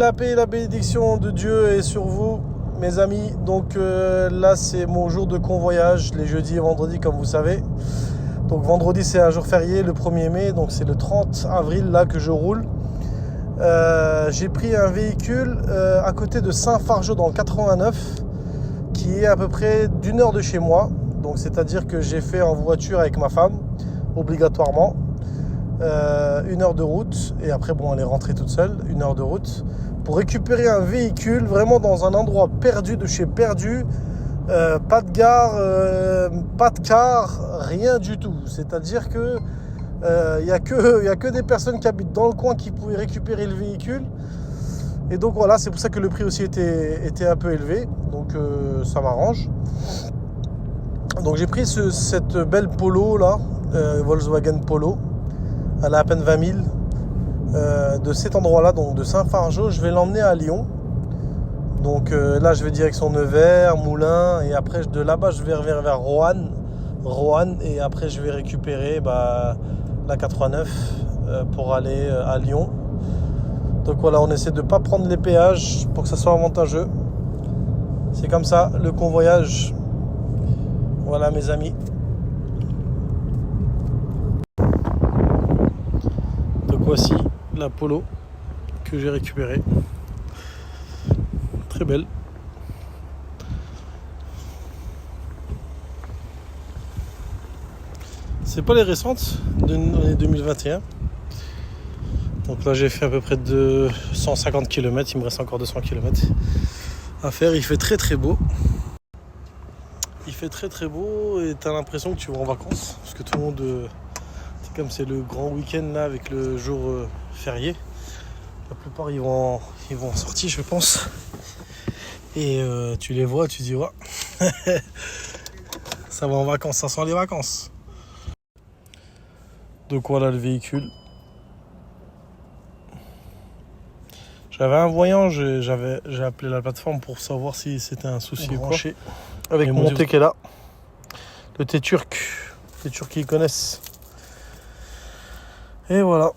la paix et la bénédiction de Dieu est sur vous, mes amis. Donc là, c'est mon jour de convoyage, les jeudis et vendredis, comme vous savez. Donc vendredi, c'est un jour férié, le 1er mai. Donc c'est le 30 avril, là, que je roule. J'ai pris un véhicule à côté de Saint-Fargeau, dans le 89, qui est à peu près d'1 heure de chez moi. Donc c'est-à-dire que j'ai fait en voiture avec ma femme, obligatoirement. 1 heure de route, et après bon, elle est rentrée toute seule, 1 heure de route pour récupérer un véhicule vraiment dans un endroit perdu de chez perdu. Pas de gare, pas de car, rien du tout. C'est-à-dire que il y a que des personnes qui habitent dans le coin qui pouvaient récupérer le véhicule. Et donc voilà, c'est pour ça que le prix aussi était un peu élevé. Donc ça m'arrange. Donc j'ai pris cette belle Polo là, Volkswagen Polo. Elle a à peine 20 000. De cet endroit-là, donc de Saint-Fargeau, je vais l'emmener à Lyon. Donc là, je vais direction Nevers, Moulins, et après de là-bas, je vais vers Roanne, et après je vais récupérer la 89 pour aller à Lyon. Donc voilà, on essaie de ne pas prendre les péages pour que ça soit avantageux. C'est comme ça, le convoyage. Voilà, mes amis. Voici la Polo que j'ai récupérée. Très belle. C'est pas les récentes de l'année 2021. Donc là j'ai fait à peu près de 150 km. Il me reste encore 200 km à faire. Il fait très très beau. Il fait très très beau et t'as l'impression que tu vas en vacances. Parce que tout le monde... Comme c'est le grand week-end là avec le jour férié, la plupart ils vont en sortir, je pense. Et tu les vois, tu dis ouais, ça va en vacances, ça sent les vacances. Donc voilà le véhicule. J'avais un voyant, j'ai appelé la plateforme pour savoir si c'était un souci ou quoi. Avec mon thé qui est là, le thé turc, les Turcs qui connaissent. Et voilà,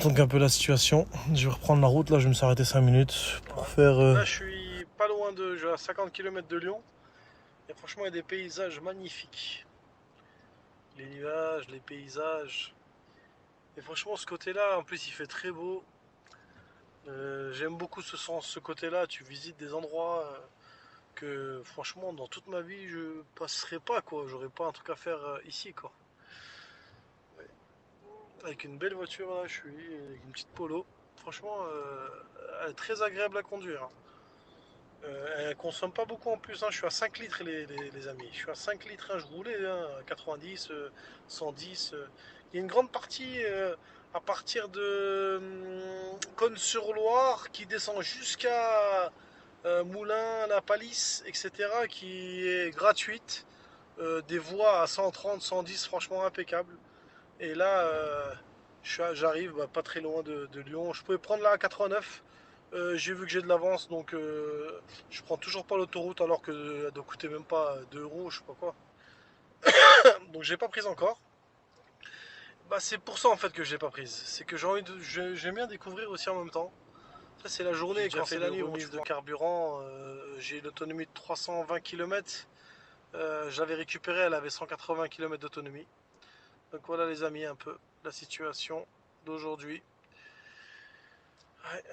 donc un peu la situation. Je vais reprendre la route, là je me suis arrêté 5 minutes pour faire... Là je suis pas loin je suis à 50 km de Lyon. Et franchement il y a des paysages magnifiques. Les nuages, les paysages. Et franchement ce côté-là, en plus il fait très beau. J'aime beaucoup ce côté-là, tu visites des endroits que franchement dans toute ma vie je passerai pas quoi. J'aurais pas un truc à faire ici quoi. Avec une belle voiture là, je suis avec une petite Polo. Franchement, elle est très agréable à conduire. Elle consomme pas beaucoup en plus. Je suis à 5 litres les amis. Je suis à 5 litres. Je roulais à 90, 110. Il y a une grande partie à partir de Cosne-sur-Loire qui descend jusqu'à Moulins, La Palisse, etc. qui est gratuite. Des voies à 130, 110, franchement impeccable. Et là, j'arrive pas très loin de Lyon. Je pouvais prendre la A89. J'ai vu que j'ai de l'avance, donc je prends toujours pas l'autoroute alors qu'elle doit coûter même pas 2 euros, je sais pas quoi. Donc j'ai pas prise encore. C'est pour ça en fait que je l'ai pas prise. C'est que j'aime bien découvrir aussi en même temps. Ça c'est la journée, quand c'est la nuit, remise de carburant. J'ai une autonomie de 320 km. J'avais récupéré, elle avait 180 km d'autonomie. Donc voilà les amis, un peu la situation d'aujourd'hui. Ouais,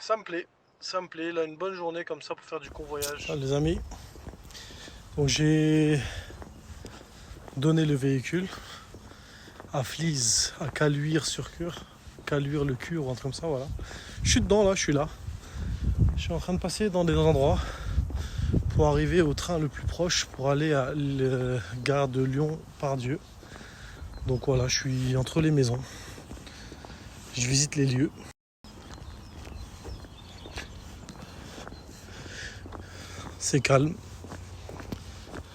ça me plaît, là une bonne journée comme ça pour faire du convoyage. Les amis, donc j'ai donné le véhicule à Flize, à Caluire-sur-Cure, Caluire le Cure ou un truc comme ça, voilà. Je suis dedans là, je suis là. Je suis en train de passer dans des endroits pour arriver au train le plus proche pour aller à la gare de Lyon-Part-Dieu. Donc voilà, je suis entre les maisons. Je visite les lieux. C'est calme.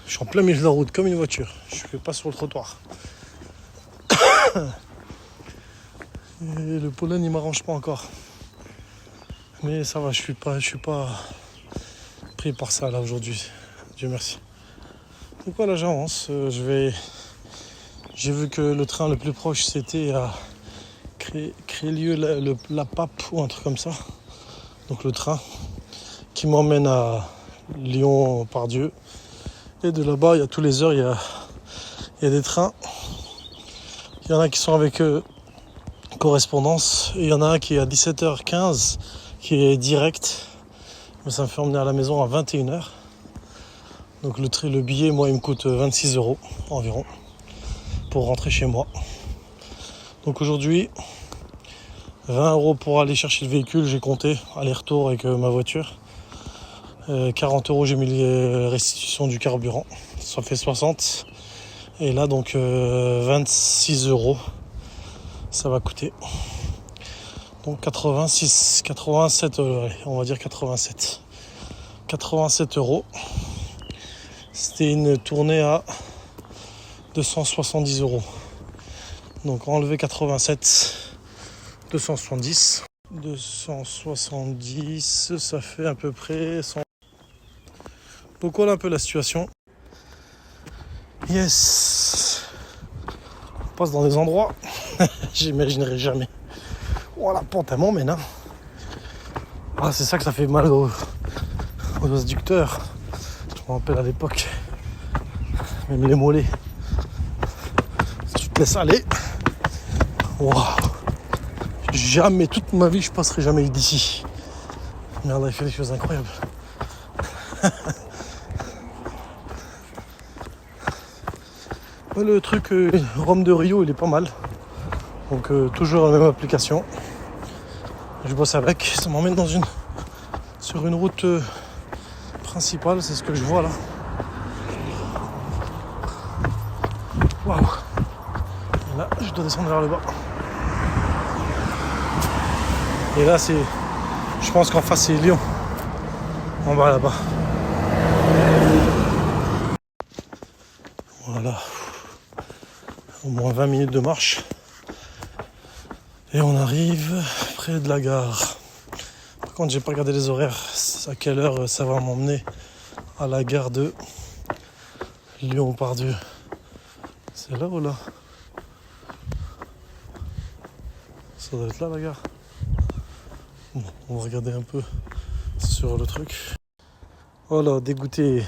Je suis en plein milieu de la route comme une voiture. Je ne suis pas sur le trottoir. Et le pollen il m'arrange pas encore. Mais ça va, je suis pas pris par ça là aujourd'hui. Dieu merci. Donc voilà, j'avance. J'ai vu que le train le plus proche c'était à Crélieu la Pape ou un truc comme ça. Donc le train qui m'emmène à Lyon-Pardieu. Et de là-bas, il y a tous les heures, il y a des trains. Il y en a qui sont avec correspondance. Et il y en a un qui est à 17h15, qui est direct. Mais ça me fait emmener à la maison à 21h. Donc le billet, moi, il me coûte 26 € environ pour rentrer chez moi. Donc aujourd'hui, 20 € pour aller chercher le véhicule, j'ai compté, aller-retour avec ma voiture. 40 € j'ai mis les restitutions du carburant, ça fait 60. Et là donc 26 € ça va coûter. Donc 87 allez, on va dire 87 €. C'était une tournée à 270 €. Donc enlever 87, 270. 270, ça fait à peu près 100. Donc voilà un peu la situation. Yes. On passe dans des endroits, j'imaginerais jamais. Oh la pente, elle m'emmène, hein. Ah, c'est ça que ça fait mal aux adducteurs. Je me rappelle à l'époque, même les mollets. Si tu te laisses aller, wow. Jamais, toute ma vie, je passerai jamais d'ici. Merde, il fait des choses incroyables. Le truc Rome de Rio, il est pas mal. Donc toujours la même application. Je bosse avec, ça m'emmène sur une route principale, c'est ce que je vois là. Waouh. Et là, je dois descendre vers le bas. Et là, je pense qu'en face, c'est Lyon. En bas, là-bas. Voilà. Au moins 20 minutes de marche. Et on arrive près de la gare. Par contre, j'ai pas regardé les horaires. À quelle heure ça va m'emmener à la gare de Lyon-Pardieu. C'est là ou là? Ça doit être là, la gare. Bon, on va regarder un peu sur le truc. Voilà, dégoûté.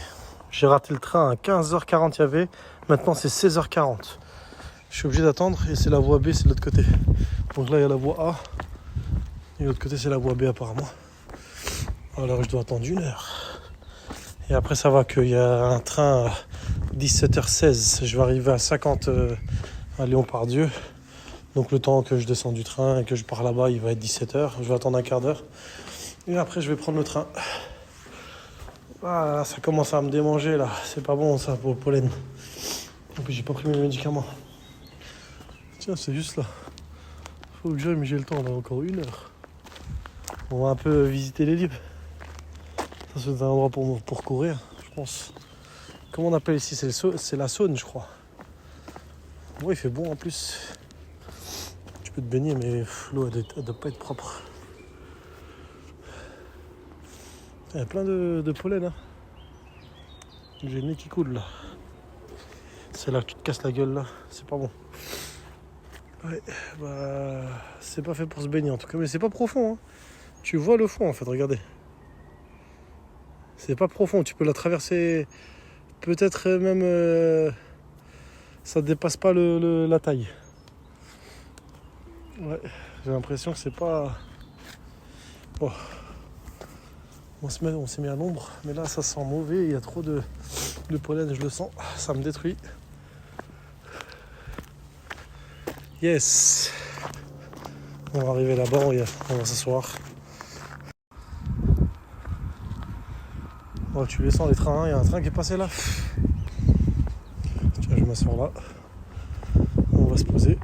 J'ai raté le train à 15h40 il y avait. Maintenant c'est 16h40. Je suis obligé d'attendre et c'est la voie B, c'est de l'autre côté. Donc là il y a la voie A. Et de l'autre côté c'est la voie B apparemment. Alors je dois attendre 1 heure. Et après ça va qu'il y a un train à 17h16. Je vais arriver à 50 à Lyon-Pardieu. Donc le temps que je descends du train et que je pars là-bas, il va être 17h. Je vais attendre un quart d'heure. Et après, je vais prendre le train. Ah, ça commence à me démanger là. C'est pas bon ça pour le pollen. En plus, j'ai pas pris mes médicaments. Tiens, c'est juste là. Faut que j'aille, mais j'ai le temps. On a encore 1 heure. On va un peu visiter les lieux. Ça, c'est un endroit pour courir, je pense. Comment on appelle ici? C'est la Saône, je crois. Ouais, il fait bon en plus. Tu peux te baigner, mais l'eau elle doit pas être propre. Il y a plein de pollen. Hein. J'ai le nez qui coule là. C'est là que tu te casses la gueule là. C'est pas bon. Ouais, bah c'est pas fait pour se baigner en tout cas, mais c'est pas profond. Hein. Tu vois le fond en fait, regardez. C'est pas profond, tu peux la traverser. Peut-être même ça dépasse pas la taille. Ouais, j'ai l'impression que c'est pas. Oh. On s'est mis à l'ombre, mais là ça sent mauvais, il y a trop de pollen, je le sens, ça me détruit. Yes. On va arriver là-bas, on va s'asseoir. Oh, tu descends les trains, il y a un train qui est passé là. Tiens, je m'assois là. On va se poser.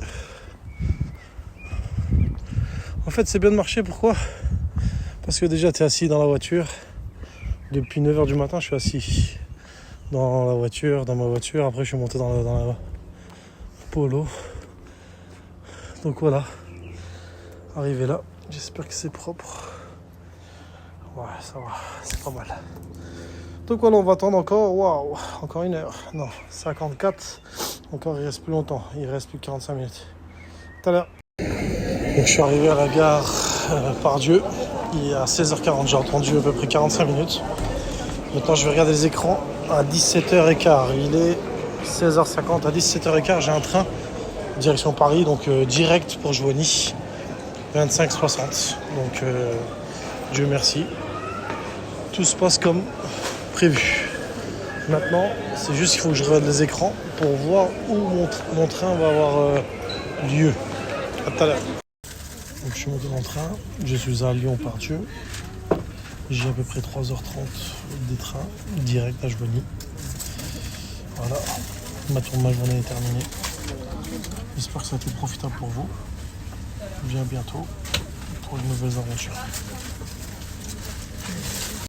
En fait, c'est bien de marcher, pourquoi? Parce que déjà, tu es assis dans la voiture. Depuis 9h du matin, je suis assis dans ma voiture. Après, je suis monté dans la Polo. Donc voilà. Arrivé là, j'espère que c'est propre. Ouais, ça va, c'est pas mal. Donc voilà, on va attendre encore. Waouh, encore 1 heure. Non, 54. Encore, il reste plus longtemps. Il reste plus que 45 minutes. Tout à l'heure. Donc, je suis arrivé à la gare Pardieu. Il est à 16h40, j'ai attendu à peu près 45 minutes. Maintenant je vais regarder les écrans à 17h15. Il est 16h50, à 17h15 j'ai un train direction Paris, donc direct pour Joigny, 25-60. Donc Dieu merci, tout se passe comme prévu. Maintenant c'est juste qu'il faut que je regarde les écrans pour voir où mon train va avoir lieu. À tout à l'heure. Donc je suis monté dans le train, je suis à Lyon par Dieu. J'ai à peu près 3h30 des trains direct à Joigny. Voilà, ma journée est terminée. J'espère que ça a été profitable pour vous. Bien bientôt pour de nouvelles aventures.